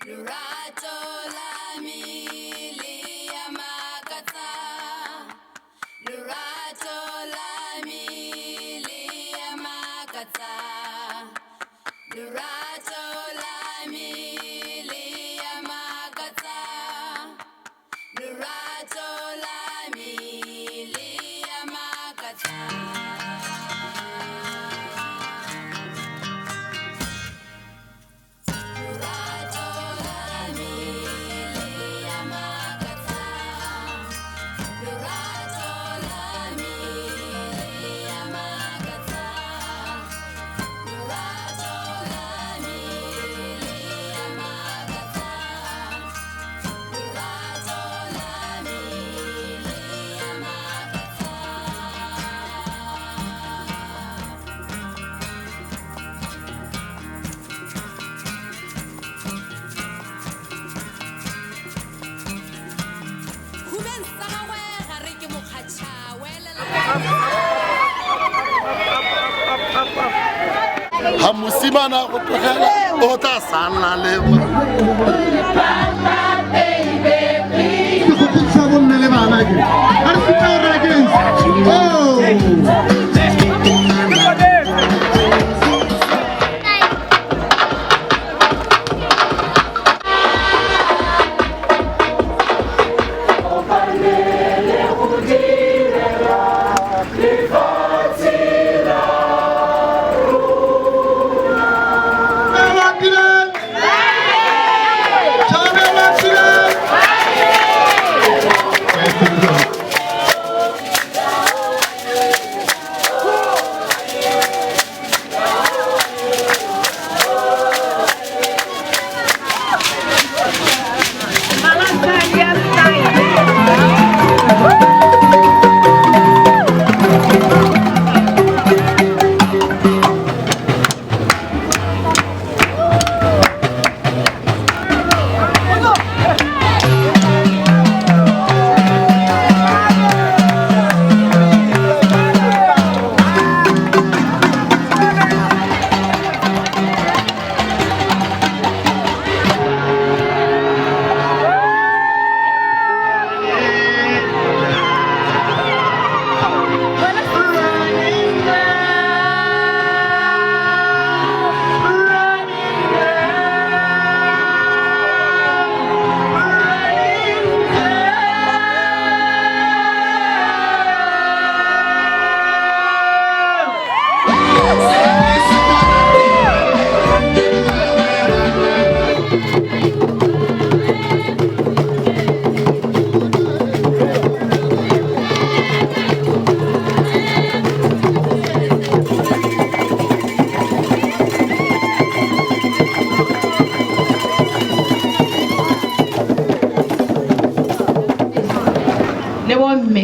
Lurato la milia makata. Lurato la milia makata. Lurato la milia makata. Lurato la milia makata. Hamusimana go tlogela o tla sana le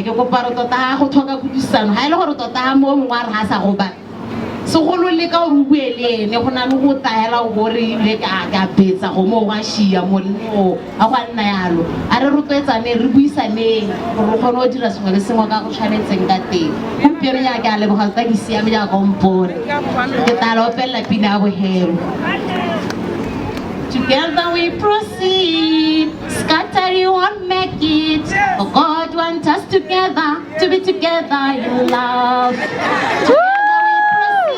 ke koparo tota go thoka kudisano ha ile gore tota mo mongwa re ha sa go ba segolo le ka o buele ne go na le go taela o gore le ka betsa go mo wa shia mo leno a go nna yalo a re rotloetsane re buisaneng gore go no dira sengwe le sengwe ka go tshwanetseng ka teng go pere ya ka le bogata di siame ja ka mpone ke tala o pella pina bo hero. Together we proceed, scatter you won't make it. Oh, God wants us together, to be together in love. Together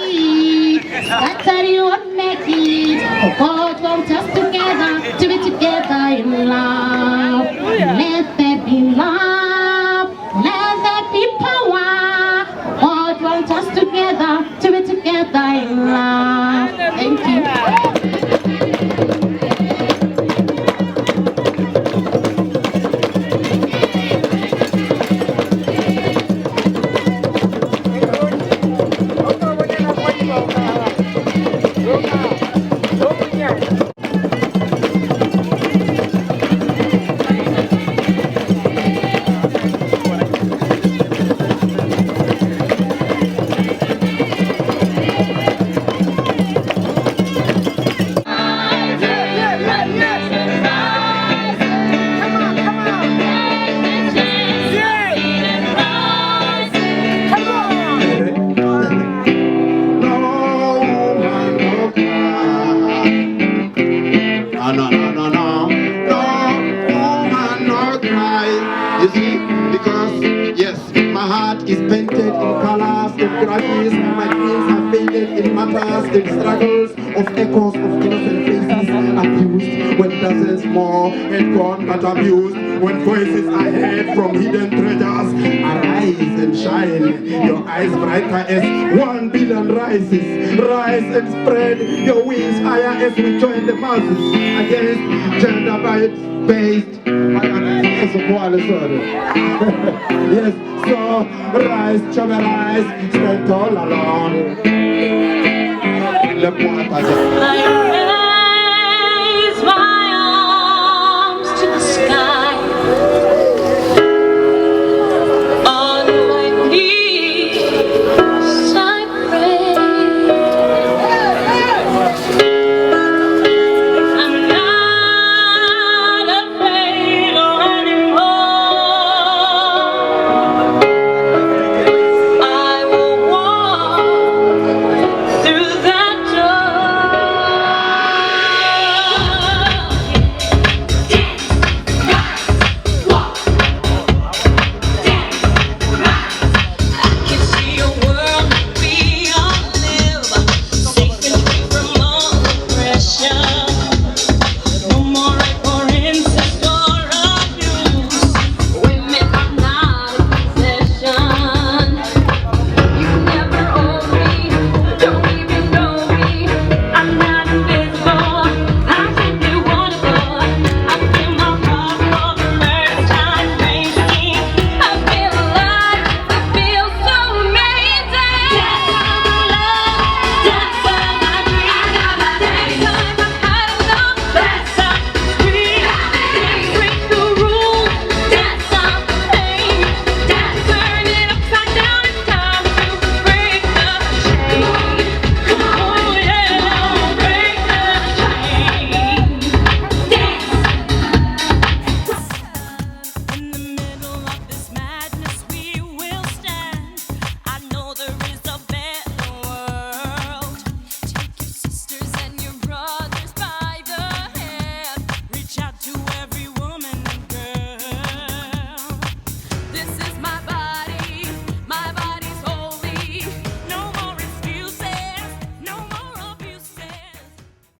we proceed, scatter you won't make it. Oh, God wants us together, to be together in love. Let there be love, let there be power. God wants us together, to be together in love. Thank you. biographies, my dreams have faded in matters, in struggles of echoes of innocent faces abused, when dozens more had gone but abused, when voices are heard from hidden treasures. Arise and shine, your eyes brighter as 1 billion rises. Rise and spread your wings higher as we join the masses against gender-based yes, so rise, children, rise, stand tall alone. Le point